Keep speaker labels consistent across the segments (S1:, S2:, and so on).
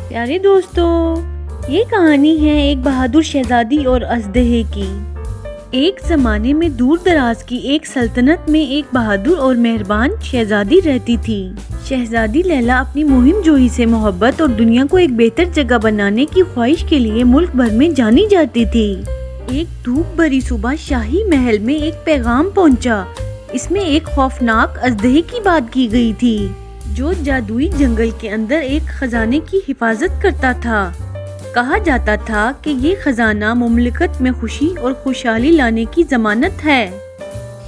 S1: پیارے دوستوں، یہ کہانی ہے ایک بہادر شہزادی اور اژدہے کی۔ ایک زمانے میں دور دراز کی ایک سلطنت میں ایک بہادر اور مہربان شہزادی رہتی تھی۔ شہزادی لیلا اپنی مہم جوئی سے محبت اور دنیا کو ایک بہتر جگہ بنانے کی خواہش کے لیے ملک بھر میں جانی جاتی تھی۔ ایک دھوپ بھری صبح شاہی محل میں ایک پیغام پہنچا۔ اس میں ایک خوفناک اژدہے کی بات کی گئی تھی جو جادوئی جنگل کے اندر ایک خزانے کی حفاظت کرتا تھا۔ کہا جاتا تھا کہ یہ خزانہ مملکت میں خوشی اور خوشحالی لانے کی ضمانت ہے۔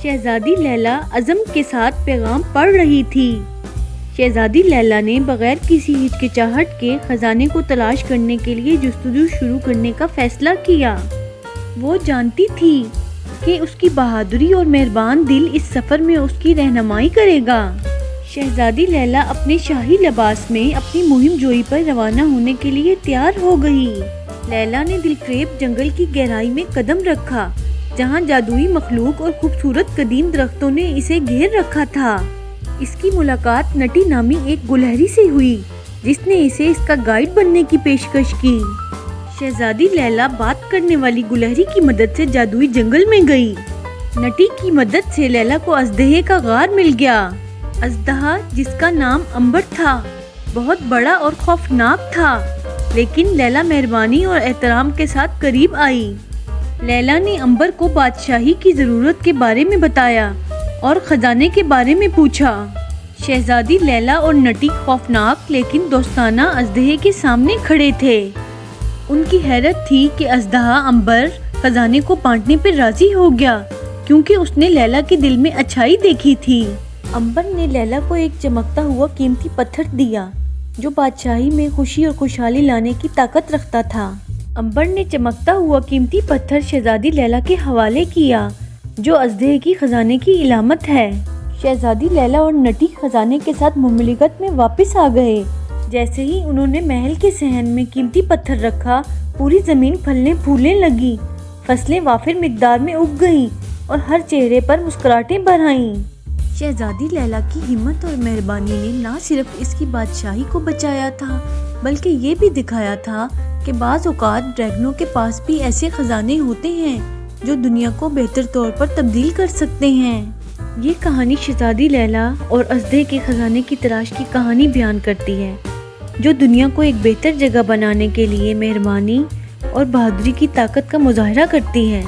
S1: شہزادی لیلا عزم کے ساتھ پیغام پڑھ رہی تھی۔ شہزادی لیلا نے بغیر کسی ہچکچاہٹ کے خزانے کو تلاش کرنے کے لیے جستجو شروع کرنے کا فیصلہ کیا۔ وہ جانتی تھی کہ اس کی بہادری اور مہربان دل اس سفر میں اس کی رہنمائی کرے گا۔ شہزادی لیلا اپنے شاہی لباس میں اپنی مہم جوئی پر روانہ ہونے کے لیے تیار ہو گئی۔ لیلا نے دلفریب جنگل کی گہرائی میں قدم رکھا، جہاں جادوئی مخلوق اور خوبصورت قدیم درختوں نے اسے گھیر رکھا تھا۔ اس کی ملاقات نٹی نامی ایک گلہری سے ہوئی، جس نے اسے اس کا گائیڈ بننے کی پیشکش کی۔ شہزادی لیلا بات کرنے والی گلہری کی مدد سے جادوئی جنگل میں گئی۔ نٹی کی مدد سے لیلا کو اژدہے کا غار مل گیا۔ اژدہا، جس کا نام امبر تھا، بہت بڑا اور خوفناک تھا، لیکن لیلا مہربانی اور احترام کے ساتھ قریب آئی۔ لیلا نے امبر کو بادشاہی کی ضرورت کے بارے میں بتایا اور خزانے کے بارے میں پوچھا۔ شہزادی لیلا اور نٹی خوفناک لیکن دوستانہ اژدہے کے سامنے کھڑے تھے۔ ان کی حیرت تھی کہ اژدہا امبر خزانے کو بانٹنے پر راضی ہو گیا، کیونکہ اس نے لیلا کے دل میں اچھائی دیکھی تھی۔ امبر نے لیلا کو ایک چمکتا ہوا قیمتی پتھر دیا جو بادشاہی میں خوشی اور خوشحالی لانے کی طاقت رکھتا تھا۔ امبر نے چمکتا ہوا قیمتی پتھر شہزادی لیلا کے حوالے کیا، جو اژدہے کی خزانے کی علامت ہے۔ شہزادی لیلا اور نٹی خزانے کے ساتھ مملکت میں واپس آ گئے۔ جیسے ہی انہوں نے محل کے صحن میں قیمتی پتھر رکھا، پوری زمین پھلنے پھولنے لگی، فصلیں وافر مقدار میں اگ گئیں اور ہر چہرے پر مسکراہٹیں بھر آئیں۔ شہزادی لیلا کی ہمت اور مہربانی نے نہ صرف اس کی بادشاہی کو بچایا تھا، بلکہ یہ بھی دکھایا تھا کہ بعض اوقات ڈریگنوں کے پاس بھی ایسے خزانے ہوتے ہیں جو دنیا کو بہتر طور پر تبدیل کر سکتے ہیں۔ یہ کہانی شہزادی لیلا اور اژدہے کے خزانے کی تلاش کی کہانی بیان کرتی ہے، جو دنیا کو ایک بہتر جگہ بنانے کے لیے مہربانی اور بہادری کی طاقت کا مظاہرہ کرتی ہے۔